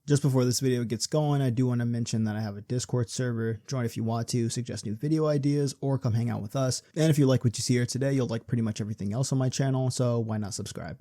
Just before this video gets going, I do want to mention that I have a Discord server. Join if you want to, suggest new video ideas, or come hang out with us. And if you like what you see here today, you'll like pretty much everything else on my channel, so why not subscribe?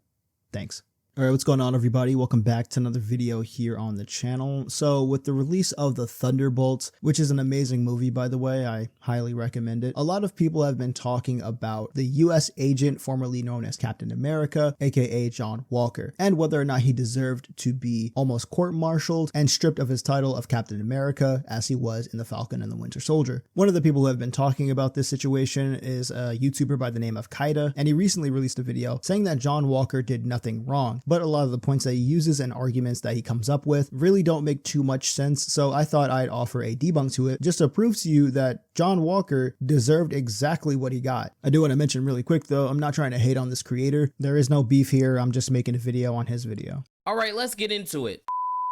Thanks. Alright, what's going on everybody? Welcome back to another video here on the channel. So with the release of The Thunderbolts, which is an amazing movie by the way, I highly recommend it. A lot of people have been talking about the US agent formerly known as Captain America, aka John Walker, and whether or not he deserved to be almost court-martialed and stripped of his title of Captain America as he was in The Falcon and the Winter Soldier. One of the people who have been talking about this situation is a YouTuber by the name of Kaida, and he recently released a video saying that John Walker did nothing wrong. But a lot of the points that he uses and arguments that he comes up with really don't make too much sense, so I thought I'd offer a debunk to it just to prove to you that John Walker deserved exactly what he got. I do want to mention really quick though, I'm not trying to hate on this creator. There is no beef here, I'm just making a video on his video. Alright, let's get into it.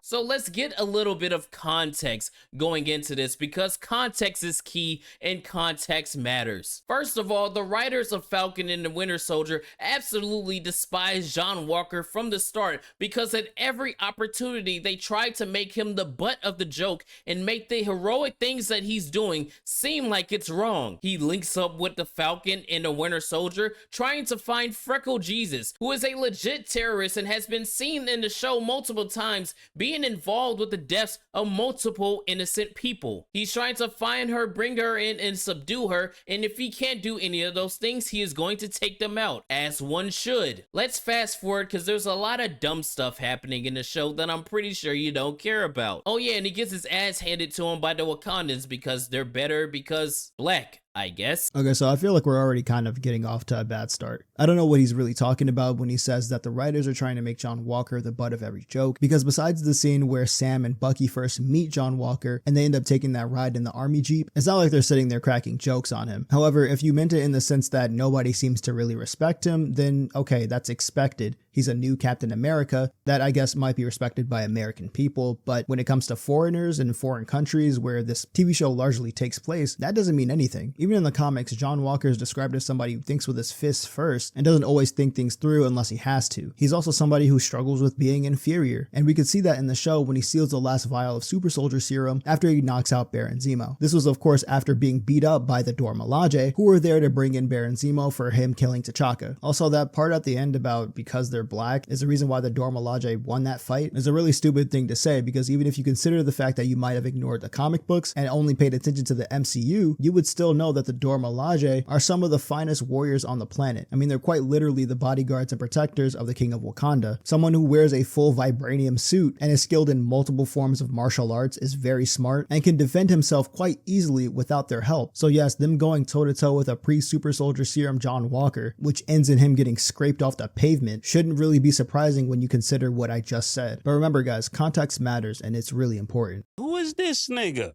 So let's get a little bit of context going into this because context is key and context matters. First of all, the writers of Falcon and the Winter Soldier absolutely despise John Walker from the start because at every opportunity they tried to make him the butt of the joke and make the heroic things that he's doing seem like it's wrong. He links up with the Falcon and the Winter Soldier trying to find Freckle Jesus, who is a legit terrorist and has been seen in the show multiple times being involved with the deaths of multiple innocent people. He's trying to find her, bring her in, and subdue her, and if he can't do any of those things, he is going to take them out, as one should. Let's fast forward because there's a lot of dumb stuff happening in the show that I'm pretty sure you don't care about. Oh yeah, and he gets his ass handed to him by the Wakandans because they're better because black, I guess. Okay, so I feel like we're already kind of getting off to a bad start. I don't know what he's really talking about when he says that the writers are trying to make John Walker the butt of every joke, because besides the scene where Sam and Bucky first meet John Walker and they end up taking that ride in the army jeep, it's not like they're sitting there cracking jokes on him. However, if you meant it in the sense that nobody seems to really respect him, then okay, that's expected. He's a new Captain America that I guess might be respected by American people, but when it comes to foreigners and foreign countries where this TV show largely takes place, that doesn't mean anything. Even in the comics, John Walker is described as somebody who thinks with his fists first and doesn't always think things through unless he has to. He's also somebody who struggles with being inferior, and we could see that in the show when he steals the last vial of super soldier serum after he knocks out Baron Zemo. This was of course after being beat up by the Dora Milaje, who were there to bring in Baron Zemo for him killing T'Chaka. Also, that part at the end about because they're black is the reason why the Dora Milaje won that fight is a really stupid thing to say, because even if you consider the fact that you might have ignored the comic books and only paid attention to the MCU, you would still know that the Dora Milaje are some of the finest warriors on the planet. I mean, they're quite literally the bodyguards and protectors of the King of Wakanda. Someone who wears a full vibranium suit and is skilled in multiple forms of martial arts is very smart and can defend himself quite easily without their help. So yes, them going toe-to-toe with a pre-super soldier serum John Walker, which ends in him getting scraped off the pavement, shouldn't really be surprising when you consider what I just said. But remember guys, context matters and it's really important. Who is this nigga?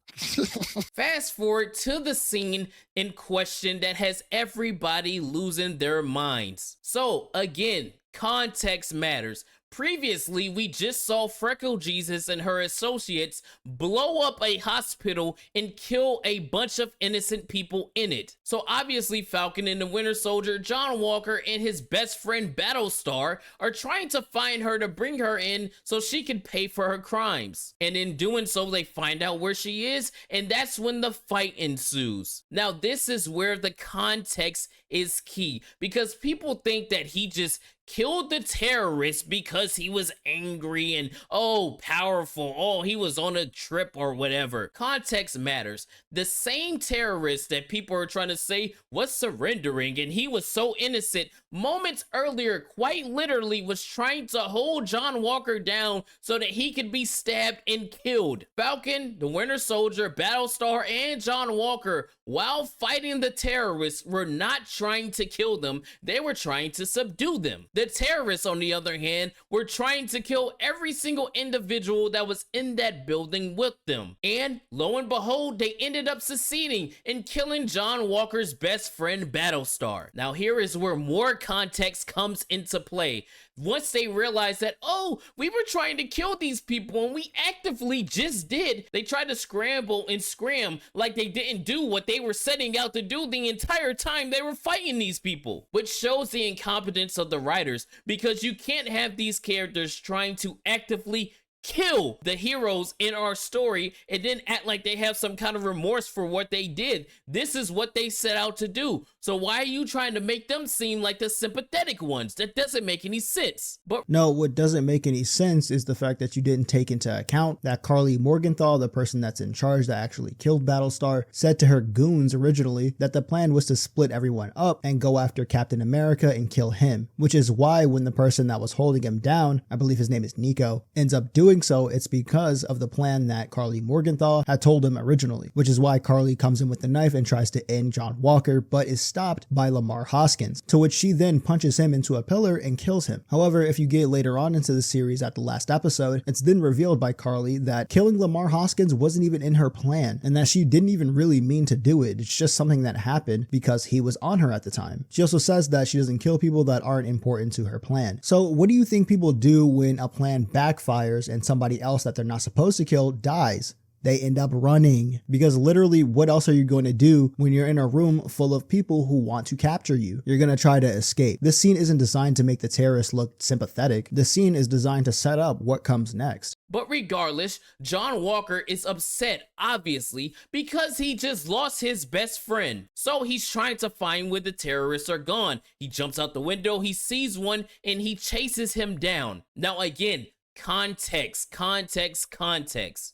Fast forward to the scene in question that has everybody losing their minds. So again, context matters. Previously, we just saw Freckle Jesus and her associates blow up a hospital and kill a bunch of innocent people in it. So obviously Falcon and the Winter Soldier, John Walker, and his best friend Battlestar are trying to find her to bring her in so she can pay for her crimes. And in doing so, they find out where she is, and that's when the fight ensues. Now, this is where the context is key, because people think that he just killed the terrorist because he was angry and oh powerful, oh he was on a trip or whatever. Context matters. The same terrorist that people are trying to say was surrendering and he was so innocent moments earlier quite literally was trying to hold John Walker down so that he could be stabbed and killed. Falcon, the Winter Soldier, Battlestar, and John Walker, while fighting the terrorists, were not trying to kill them, they were trying to subdue them. The terrorists, on the other hand, were trying to kill every single individual that was in that building with them. And lo and behold, they ended up succeeding in killing John Walker's best friend, Battlestar. Now here is where more context comes into play. Once they realize that, oh, we were trying to kill these people and we actively just did, they tried to scramble and scram like they didn't do what they were setting out to do the entire time they were fighting these people, which shows the incompetence of the writers, because you can't have these characters trying to actively kill the heroes in our story and then act like they have some kind of remorse for what they did. This is what they set out to do. So why are you trying to make them seem like the sympathetic ones? That doesn't make any sense. But no, what doesn't make any sense is the fact that you didn't take into account that Karli Morgenthau, the person that's in charge that actually killed Battlestar, said to her goons originally that the plan was to split everyone up and go after Captain America and kill him, which is why when the person that was holding him down, I believe his name is Nico, ends up doing so, it's because of the plan that Karli Morgenthau had told him originally, which is why Karli comes in with the knife and tries to end John Walker, but is stopped by Lamar Hoskins, to which she then punches him into a pillar and kills him. However, if you get later on into the series at the last episode, it's then revealed by Karli that killing Lamar Hoskins wasn't even in her plan, and that she didn't even really mean to do it. It's just something that happened because he was on her at the time. She also says that she doesn't kill people that aren't important to her plan. So what do you think people do when a plan backfires and somebody else that they're not supposed to kill dies? They end up running, because literally what else are you going to do when you're in a room full of people who want to capture you? You're going to try to escape. This scene isn't designed to make the terrorists look sympathetic. The scene is designed to set up what comes next. But regardless, John Walker is upset, obviously, because he just lost his best friend. So he's trying to find where the terrorists are gone. He jumps out the window, he sees one, and he chases him down. Now again, context.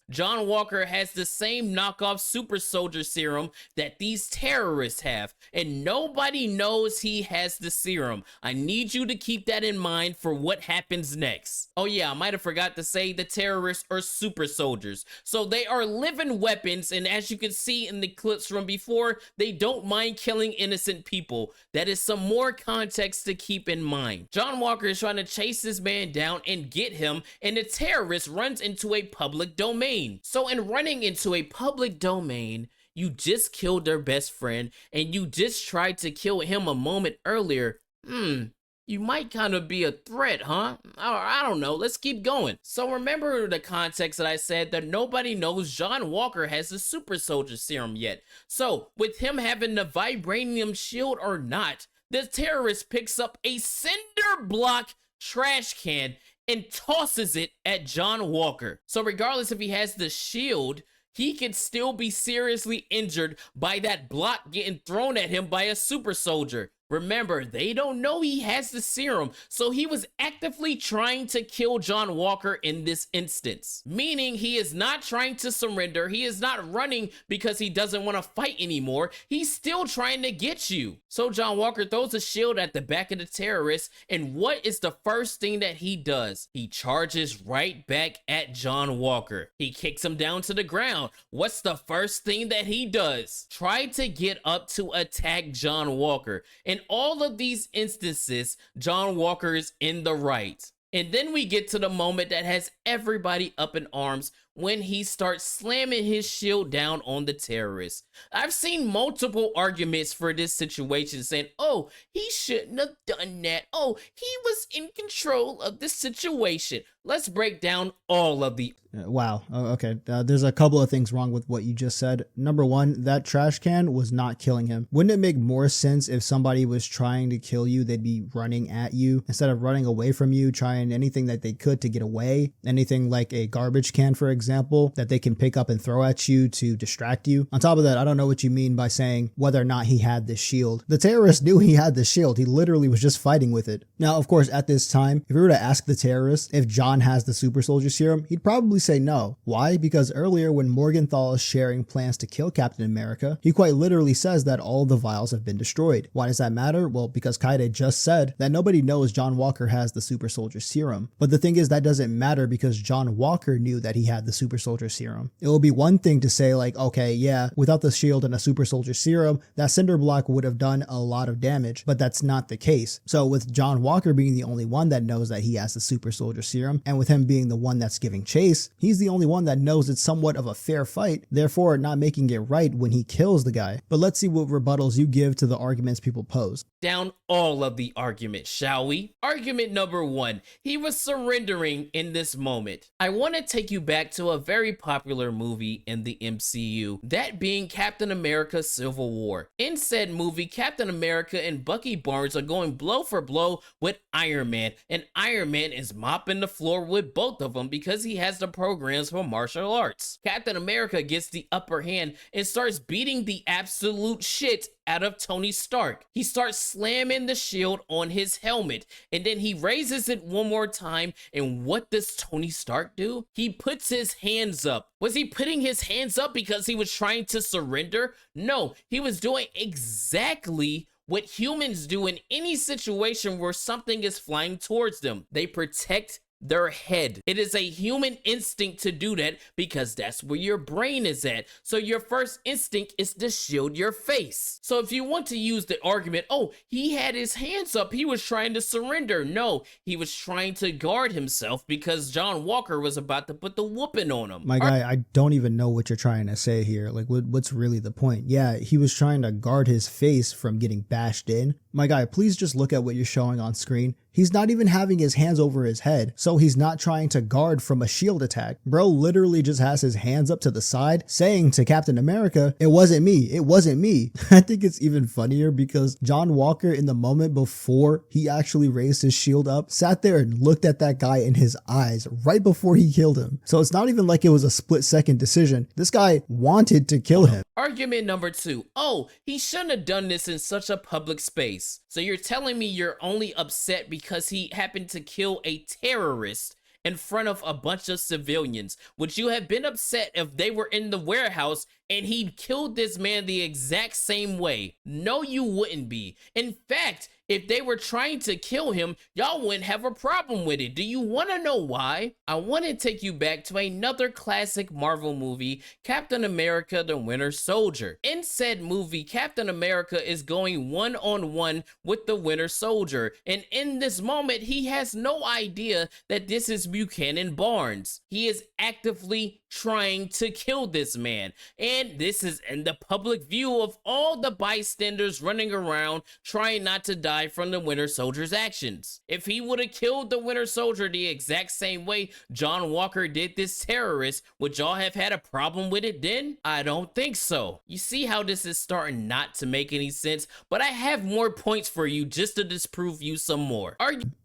John Walker has the same knockoff super soldier serum that these terrorists have, and nobody knows he has the serum. I need you to keep that in mind for what happens next. Oh yeah, I might have forgot to say the terrorists are super soldiers. So they are living weapons, and as you can see in the clips from before, they don't mind killing innocent people. That is some more context to keep in mind. John Walker is trying to chase this man down and get him, and the terrorist runs into a public domain. So in running into a public domain, you just killed their best friend, and you just tried to kill him a moment earlier. You might kind of be a threat, huh? I don't know, let's keep going. So remember the context that I said that nobody knows John Walker has the super soldier serum yet. So with him having the vibranium shield or not, the terrorist picks up a cinder block trash can and tosses it at John Walker. So regardless if he has the shield, he could still be seriously injured by that block getting thrown at him by a super soldier. Remember, they don't know he has the serum, so he was actively trying to kill John Walker in this instance. Meaning he is not trying to surrender, he is not running because he doesn't want to fight anymore, he's still trying to get you. So John Walker throws a shield at the back of the terrorist, and what is the first thing that he does? He charges right back at John Walker. He kicks him down to the ground. What's the first thing that he does? Try to get up to attack John Walker. In all of these instances, John Walker is in the right. And then we get to the moment that has everybody up in arms when he starts slamming his shield down on the terrorist. I've seen multiple arguments for this situation saying, oh, he shouldn't have done that. Oh, he was in control of the situation. Let's break down all of the... Wow. Okay. There's a couple of things wrong with what you just said. Number one, that trash can was not killing him. Wouldn't it make more sense if somebody was trying to kill you, they'd be running at you instead of running away from you, trying anything that they could to get away? Anything like a garbage can, for example, that they can pick up and throw at you to distract you. On top of that, I don't know what you mean by saying whether or not he had the shield. The terrorist knew he had the shield. He literally was just fighting with it. Now, of course, at this time, if we were to ask the terrorist if John has the super soldier serum, he'd probably say no. Why? Because earlier when Morgenthau is sharing plans to kill Captain America, he quite literally says that all the vials have been destroyed. Why does that matter? Well, because Kaida just said that nobody knows John Walker has the super soldier serum. But the thing is, that doesn't matter because John Walker knew that he had the super soldier serum. It will be one thing to say like, okay, yeah, without the shield and a super soldier serum, that cinder block would have done a lot of damage, but that's not the case. So with John Walker being the only one that knows that he has the super soldier serum, and with him being the one that's giving chase, he's the only one that knows it's somewhat of a fair fight, therefore not making it right when he kills the guy. But let's see what rebuttals you give to the arguments people pose. Down all of the arguments, shall we? Argument number one, he was surrendering in this moment. I want to take you back to a very popular movie in the MCU, that being Captain America Civil War. In said movie, Captain America and Bucky Barnes are going blow for blow with Iron Man, and Iron Man is mopping the floor with both of them because he has the programs for martial arts. Captain America gets the upper hand and starts beating the absolute shit out of Tony Stark. He starts slamming the shield on his helmet, and then he raises it one more time, and what does Tony Stark do? He puts his hands up. Was he putting his hands up because he was trying to surrender? No, he was doing exactly what humans do in any situation where something is flying towards them. They protect their head. It is a human instinct to do that because that's where your brain is at. So your first instinct is to shield your face. So if you want to use the argument, oh, he had his hands up, he was trying to surrender. No, he was trying to guard himself because John Walker was about to put the whooping on him. My guy, I don't even know what you're trying to say here. Like, what's really the point? Yeah, he was trying to guard his face from getting bashed in. My guy, please just look at what you're showing on screen. He's not even having his hands over his head, so he's not trying to guard from a shield attack. Bro literally just has his hands up to the side, saying to Captain America, "It wasn't me, it wasn't me." I think it's even funnier because John Walker, in the moment before he actually raised his shield up, sat there and looked at that guy in his eyes right before he killed him. So it's not even like it was a split-second decision. This guy wanted to kill him. Argument number 2. Oh, he shouldn't have done this in such a public space. So you're telling me you're only upset because he happened to kill a terrorist in front of a bunch of civilians? Would you have been upset if they were in the warehouse and he killed this man the exact same way? No, you wouldn't be. In fact, if they were trying to kill him, y'all wouldn't have a problem with it. Do you want to know why? I want to take you back to another classic Marvel movie, Captain America the Winter Soldier. In said movie, Captain America is going one-on-one with the Winter Soldier, and in this moment, he has no idea that this is Buchanan Barnes. He is actively trying to kill this man, and this is in the public view of all the bystanders running around trying not to die from the Winter Soldier's actions. If he would have killed the Winter Soldier the exact same way John Walker did this terrorist, would y'all have had a problem with it then? I don't think so. You see how this is starting not to make any sense, but I have more points for you just to disprove you some more.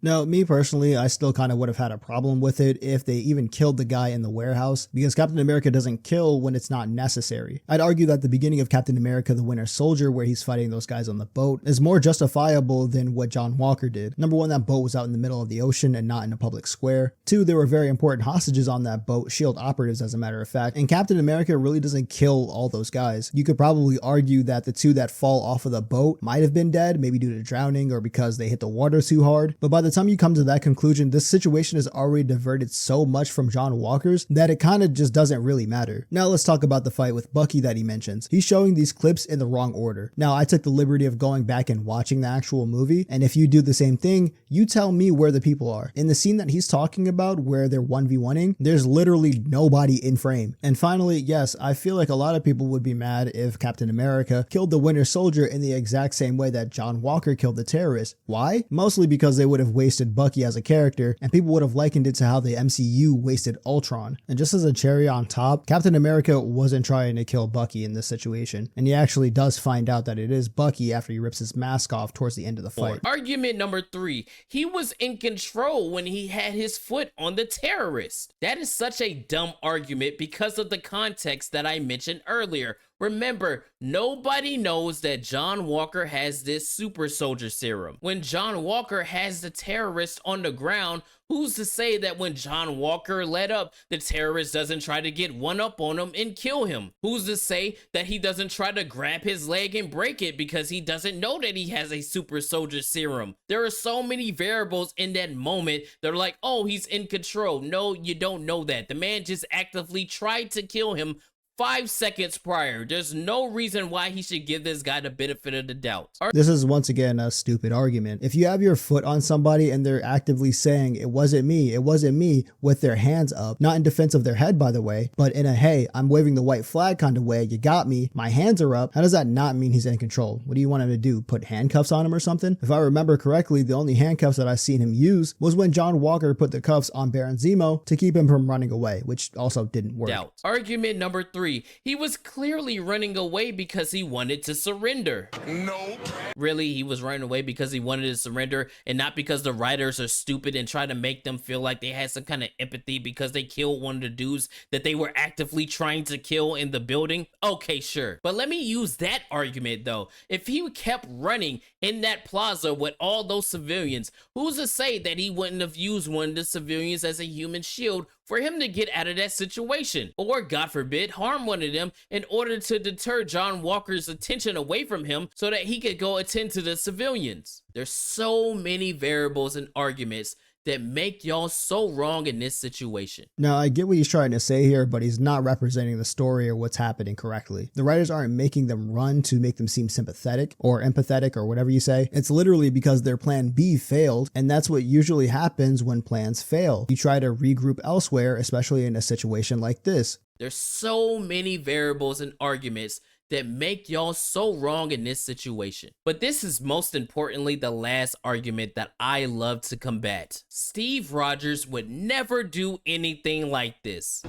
No, me personally, I still kind of would have had a problem with it if they even killed the guy in the warehouse, because Captain America doesn't kill when it's not necessary. I'd argue that the beginning of Captain America the Winter Soldier, where he's fighting those guys on the boat, is more justifiable than what John Walker did. Number one, that boat was out in the middle of the ocean and not in a public square. Two, there were very important hostages on that boat, SHIELD operatives as a matter of fact, and Captain America really doesn't kill all those guys. You could probably argue that the two that fall off of the boat might have been dead, maybe due to drowning or because they hit the water too hard, but by the time you come to that conclusion, this situation is already diverted so much from John Walker's that it kind of just doesn't really matter. Now let's talk about the fight with Bucky that he mentions. He's showing these clips in the wrong order. Now I took the liberty of going back and watching the actual movie, and if you do the same thing, you tell me where the people are. In the scene that he's talking about where they're 1v1ing, there's literally nobody in frame. And finally, yes, I feel like a lot of people would be mad if Captain America killed the Winter Soldier in the exact same way that John Walker killed the terrorist. Why? Mostly because they would have wasted Bucky as a character, and people would have likened it to how the MCU wasted Ultron. And just as a cherry on top, Captain America wasn't trying to kill Bucky in this situation, and he actually does find out that it is Bucky after he rips his mask off towards the end of the fight. Argument number 3. He was in control when he had his foot on the terrorist. That is such a dumb argument because of the context that I mentioned earlier. Remember, nobody knows that John Walker has this super soldier serum. When John Walker has the terrorist on the ground, who's to say that when John Walker let up, the terrorist doesn't try to get one up on him and kill him? Who's to say that he doesn't try to grab his leg and break it because he doesn't know that he has a super soldier serum? There are so many variables in that moment. They're like, oh, he's in control. No, you don't know that. The man just actively tried to kill him 5 seconds prior. There's no reason why he should give this guy the benefit of the doubt. This is once again a stupid argument. If you have your foot on somebody and they're actively saying it wasn't me with their hands up, not in defense of their head by the way, but in a hey, I'm waving the white flag kind of way, you got me, my hands are up, how does that not mean he's in control? What do you want him to do? Put handcuffs on him or something? If I remember correctly, the only handcuffs that I've seen him use was when John Walker put the cuffs on Baron Zemo to keep him from running away, which also didn't work. Doubt. Argument number 3. He was clearly running away because he wanted to surrender. Nope. Really, he was running away because he wanted to surrender and not because the writers are stupid and try to make them feel like they had some kind of empathy because they killed one of the dudes that they were actively trying to kill in the building? Okay, sure. But let me use that argument though. If he kept running in that plaza with all those civilians, who's to say that he wouldn't have used one of the civilians as a human shield for him to get out of that situation, or God forbid harm one of them in order to deter John Walker's attention away from him so that he could go attend to the civilians? There's so many variables and arguments that make y'all so wrong in this situation. Now, I get what he's trying to say here, but he's not representing the story or what's happening correctly. The writers aren't making them run to make them seem sympathetic or empathetic or whatever you say. It's literally because their plan B failed, and that's what usually happens when plans fail. You try to regroup elsewhere, especially in a situation like this. There's so many variables and arguments that make y'all so wrong in this situation. But this is most importantly the last argument that I love to combat. Steve Rogers would never do anything like this.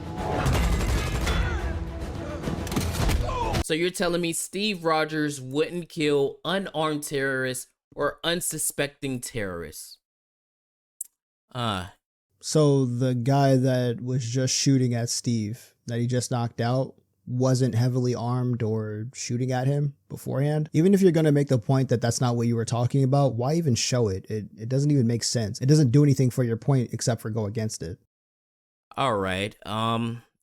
So you're telling me Steve Rogers wouldn't kill unarmed terrorists or unsuspecting terrorists? So the guy that was just shooting at Steve, that he just knocked out, wasn't heavily armed or shooting at him beforehand? Even if you're going to make the point that that's not what you were talking about, why even show it? It doesn't even make sense. It doesn't do anything for your point except for go against it. All right.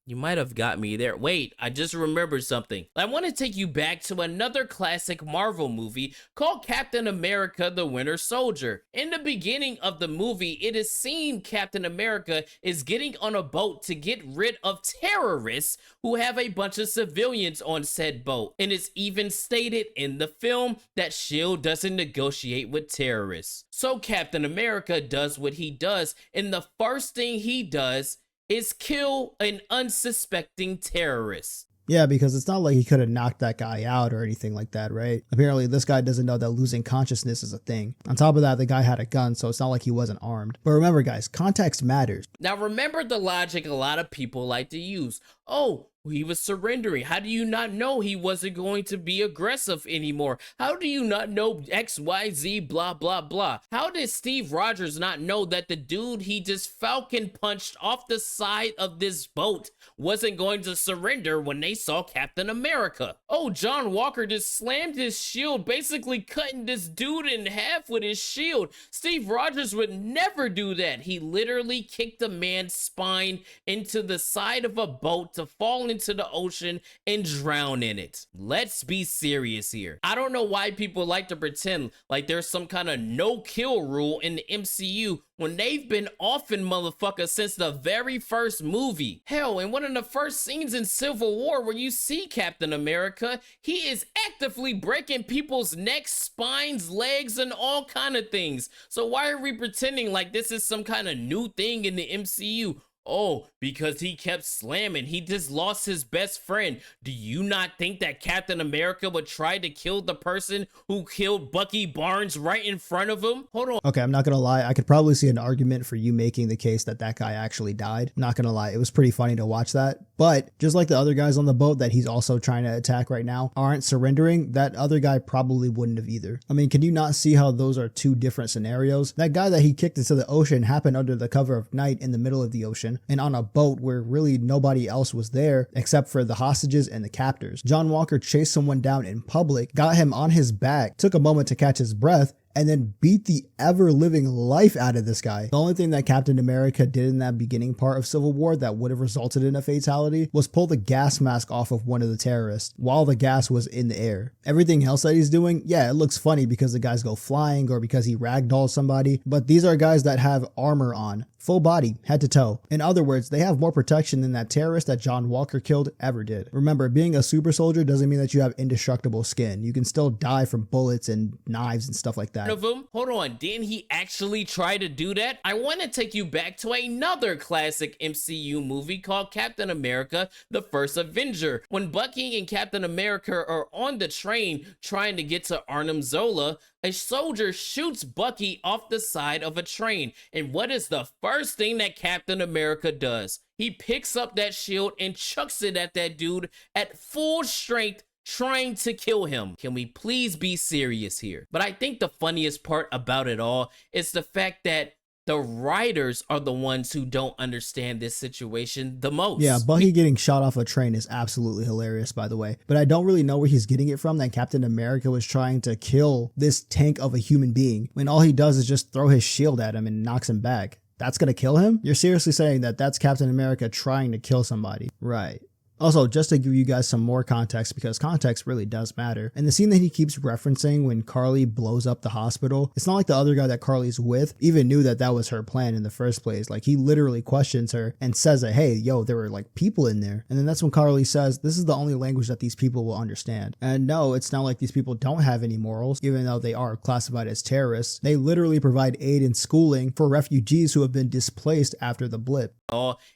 You might have got me there. Wait, I just remembered something. I want to take you back to another classic Marvel movie called Captain America: The Winter Soldier. In the beginning of the movie, it is seen Captain America is getting on a boat to get rid of terrorists who have a bunch of civilians on said boat. And it's even stated in the film that S.H.I.E.L.D. doesn't negotiate with terrorists. So Captain America does what he does, and the first thing he does is kill an unsuspecting terrorist. Yeah, because it's not like he could have knocked that guy out or anything like that, right? Apparently, this guy doesn't know that losing consciousness is a thing. On top of that, the guy had a gun, so it's not like he wasn't armed. But remember, guys, context matters. Now, remember the logic a lot of people like to use. Oh, he was surrendering. How do you not know he wasn't going to be aggressive anymore? How do you not know XYZ blah blah blah? How did Steve Rogers not know that the dude he just Falcon punched off the side of this boat wasn't going to surrender when they saw Captain America? Oh, John Walker just slammed his shield, basically cutting this dude in half with his shield. Steve Rogers would never do that. He literally kicked a man's spine into the side of a boat to fall into the ocean and drown in it. Let's be serious here. I don't know why people like to pretend like there's some kind of no-kill rule in the MCU when they've been offing motherfuckers since the very first movie. Hell, in one of the first scenes in Civil War where you see Captain America, he is actively breaking people's necks, spines, legs, and all kind of things. So why are we pretending like this is some kind of new thing in the MCU? Oh, because he kept slamming. He just lost his best friend. Do you not think that Captain America would try to kill the person who killed Bucky Barnes right in front of him? Hold on. Okay, I'm not gonna lie. I could probably see an argument for you making the case that that guy actually died. Not gonna lie. It was pretty funny to watch that. But just like the other guys on the boat that he's also trying to attack right now aren't surrendering, that other guy probably wouldn't have either. I mean, can you not see how those are two different scenarios? That guy that he kicked into the ocean happened under the cover of night in the middle of the ocean and on a boat where really nobody else was there except for the hostages and the captors. John Walker chased someone down in public, got him on his back, took a moment to catch his breath, and then beat the ever-living life out of this guy. The only thing that Captain America did in that beginning part of Civil War that would have resulted in a fatality was pull the gas mask off of one of the terrorists while the gas was in the air. Everything else that he's doing, yeah, it looks funny because the guys go flying or because he ragdolls somebody, but these are guys that have armor on. Full body, head to toe. In other words, they have more protection than that terrorist that John Walker killed ever did. Remember, being a super soldier doesn't mean that you have indestructible skin. You can still die from bullets and knives and stuff like that. Of him? Hold on, didn't he actually try to do that? I want to take you back to another classic MCU movie called Captain America: The First Avenger. When Bucky and Captain America are on the train trying to get to Arnhem Zola, a soldier shoots Bucky off the side of a train. And what is the first thing that Captain America does? He picks up that shield and chucks it at that dude at full strength, trying to kill him. Can we please be serious here? But I think the funniest part about it all is the fact that the writers are the ones who don't understand this situation the most. Yeah, Bucky getting shot off a train is absolutely hilarious, by the way. But I don't really know where he's getting it from that Captain America was trying to kill this tank of a human being, when all he does is just throw his shield at him and knocks him back. That's gonna kill him? You're seriously saying that that's Captain America trying to kill somebody? Right. Also, just to give you guys some more context, because context really does matter, and the scene that he keeps referencing when Carly blows up the hospital, it's not like the other guy that Carly's with even knew that that was her plan in the first place. Like, he literally questions her and says that, hey, yo, there were like people in there. And then that's when Carly says, this is the only language that these people will understand. And no, it's not like these people don't have any morals, even though they are classified as terrorists. They literally provide aid and schooling for refugees who have been displaced after the blip.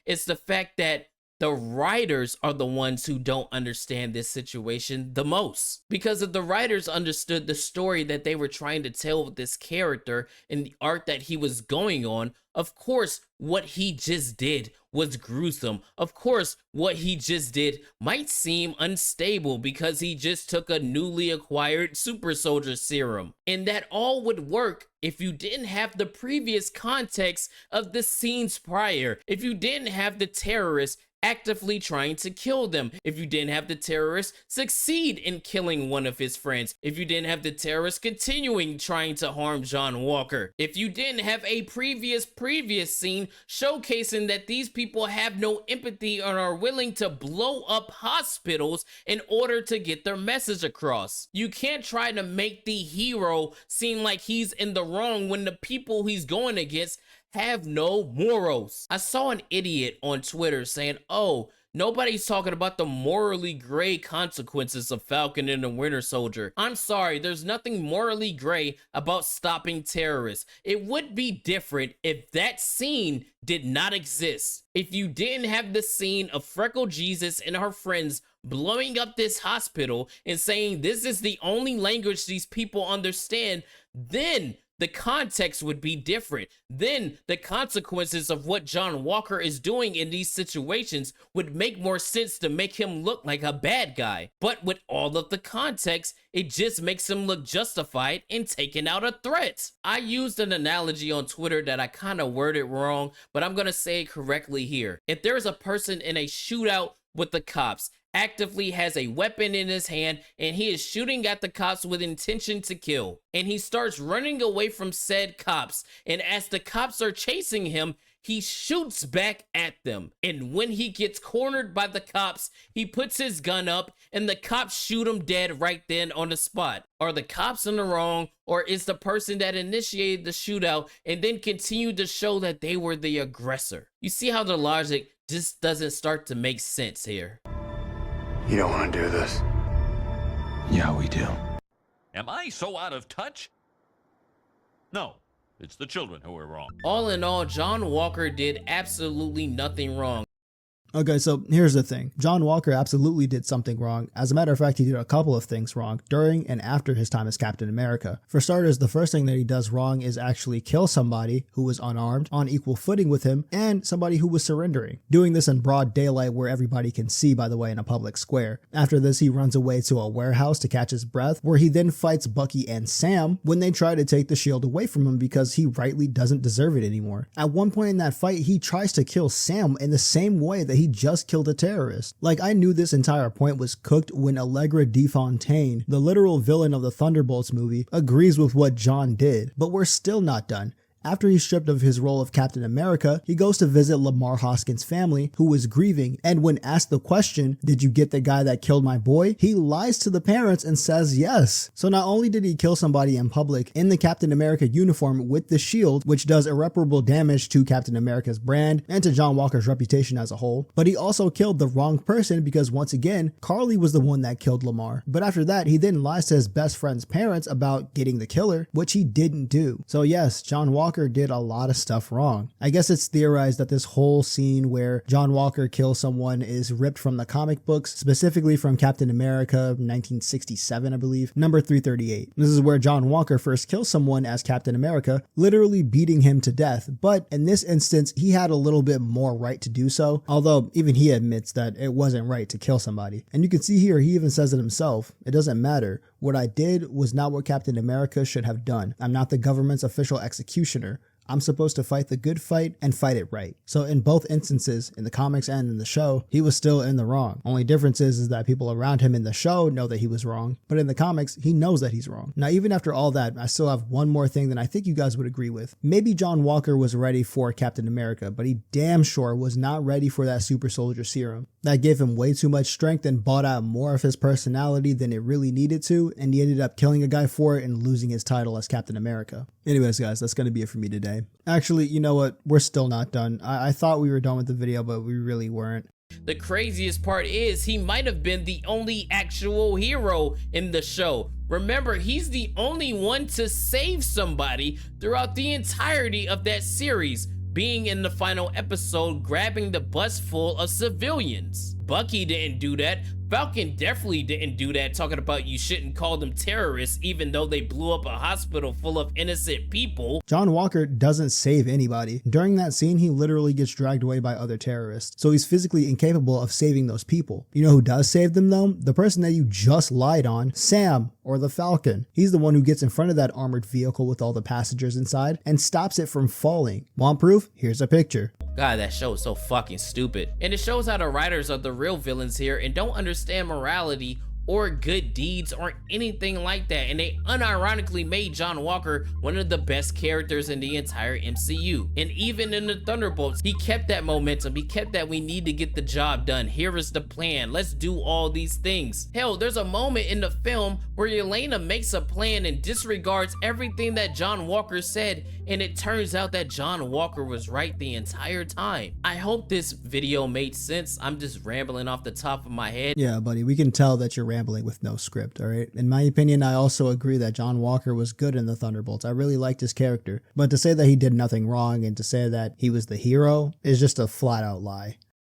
It's the fact that the writers are the ones who don't understand this situation the most. Because if the writers understood the story that they were trying to tell with this character and the arc that he was going on, of course, what he just did was gruesome. Of course, what he just did might seem unstable because he just took a newly acquired super soldier serum. And that all would work if you didn't have the previous context of the scenes prior. If you didn't have the terrorists actively trying to kill them, if you didn't have the terrorist succeed in killing one of his friends, if you didn't have the terrorist continuing trying to harm John Walker, if you didn't have a previous scene showcasing that these people have no empathy and are willing to blow up hospitals in order to get their message across. You can't try to make the hero seem like he's in the wrong when the people he's going against have no morals. I saw an idiot on Twitter saying, oh, nobody's talking about the morally gray consequences of Falcon and the Winter Soldier. I'm sorry, there's nothing morally gray about stopping terrorists. It would be different if that scene did not exist. If you didn't have the scene of Freckle Jesus and her friends blowing up this hospital and saying this is the only language these people understand, then the context would be different. Then the consequences of what John Walker is doing in these situations would make more sense to make him look like a bad guy. But with all of the context, it just makes him look justified in taking out a threat. I used an analogy on Twitter that I kind of worded wrong, but I'm gonna say it correctly here. If there's a person in a shootout with the cops, actively has a weapon in his hand, and he is shooting at the cops with intention to kill, and he starts running away from said cops, and as the cops are chasing him, he shoots back at them, and when he gets cornered by the cops, he puts his gun up and the cops shoot him dead right then on the spot. Are the cops in the wrong, or is the person that initiated the shootout and then continued to show that they were the aggressor? You see how the logic just doesn't start to make sense here. You don't want to do this. Yeah, we do. Am I so out of touch? No, it's the children who are wrong. All in all, John Walker did absolutely nothing wrong. Okay, so here's the thing. John Walker absolutely did something wrong. As a matter of fact, he did a couple of things wrong during and after his time as Captain America. For starters, the first thing that he does wrong is actually kill somebody who was unarmed, on equal footing with him, and somebody who was surrendering. Doing this in broad daylight where everybody can see, by the way, in a public square. After this, he runs away to a warehouse to catch his breath, where he then fights Bucky and Sam when they try to take the shield away from him because he rightly doesn't deserve it anymore. At one point in that fight, he tries to kill Sam in the same way that he just killed a terrorist. Like, I knew this entire point was cooked when Allegra DeFontaine, the literal villain of the Thunderbolts movie, agrees with what John did, but we're still not done. After he's stripped of his role of Captain America, he goes to visit Lamar Hoskins' family, who was grieving, and when asked the question, "Did you get the guy that killed my boy?" he lies to the parents and says yes. So not only did he kill somebody in public in the Captain America uniform with the shield, which does irreparable damage to Captain America's brand and to John Walker's reputation as a whole, but he also killed the wrong person because once again, Carly was the one that killed Lamar. But after that, he then lies to his best friend's parents about getting the killer, which he didn't do. So yes, John Walker did a lot of stuff wrong. I guess it's theorized that this whole scene where John Walker kills someone is ripped from the comic books, specifically from Captain America 1967, I believe, number 338. This is where John Walker first kills someone as Captain America, literally beating him to death. But in this instance, he had a little bit more right to do so, although even he admits that it wasn't right to kill somebody. And you can see here, he even says it himself. It doesn't matter. What I did was not what Captain America should have done. I'm not the government's official executioner. I'm supposed to fight the good fight and fight it right. So in both instances, in the comics and in the show, he was still in the wrong. Only difference is that people around him in the show know that he was wrong, but in the comics, he knows that he's wrong. Now, even after all that, I still have one more thing that I think you guys would agree with. Maybe John Walker was ready for Captain America, but he damn sure was not ready for that super soldier serum. That gave him way too much strength and bought out more of his personality than it really needed to, and he ended up killing a guy for it and losing his title as Captain America. Anyways, guys, that's going to be it for me today. Actually, you know what? We're still not done. I thought we were done with the video, but we really weren't. The craziest part is he might have been the only actual hero in the show. Remember, he's the only one to save somebody throughout the entirety of that series, being in the final episode grabbing the bus full of civilians. Bucky didn't do that. Falcon definitely didn't do that, talking about you shouldn't call them terrorists even though they blew up a hospital full of innocent people. John Walker doesn't save anybody. During that scene, he literally gets dragged away by other terrorists, so he's physically incapable of saving those people. You know who does save them though? The person that you just lied on, Sam, or the Falcon. He's the one who gets in front of that armored vehicle with all the passengers inside and stops it from falling. Want proof? Here's a picture. God, that show is so fucking stupid. And it shows how the writers are the real villains here and don't understand morality or good deeds or anything like that, and they unironically made John Walker one of the best characters in the entire MCU. And even in the Thunderbolts, he kept that momentum. He kept that we need to get the job done. Here is the plan. Let's do all these things. Hell, there's a moment in the film where Yelena makes a plan and disregards everything that John Walker said, and it turns out that John Walker was right the entire time. I hope this video made sense. I'm just rambling off the top of my head. Yeah, buddy, we can tell that you're rambling with no script, all right? In my opinion, I also agree that John Walker was good in the Thunderbolts. I really liked his character. But to say that he did nothing wrong and to say that he was the hero is just a flat out lie.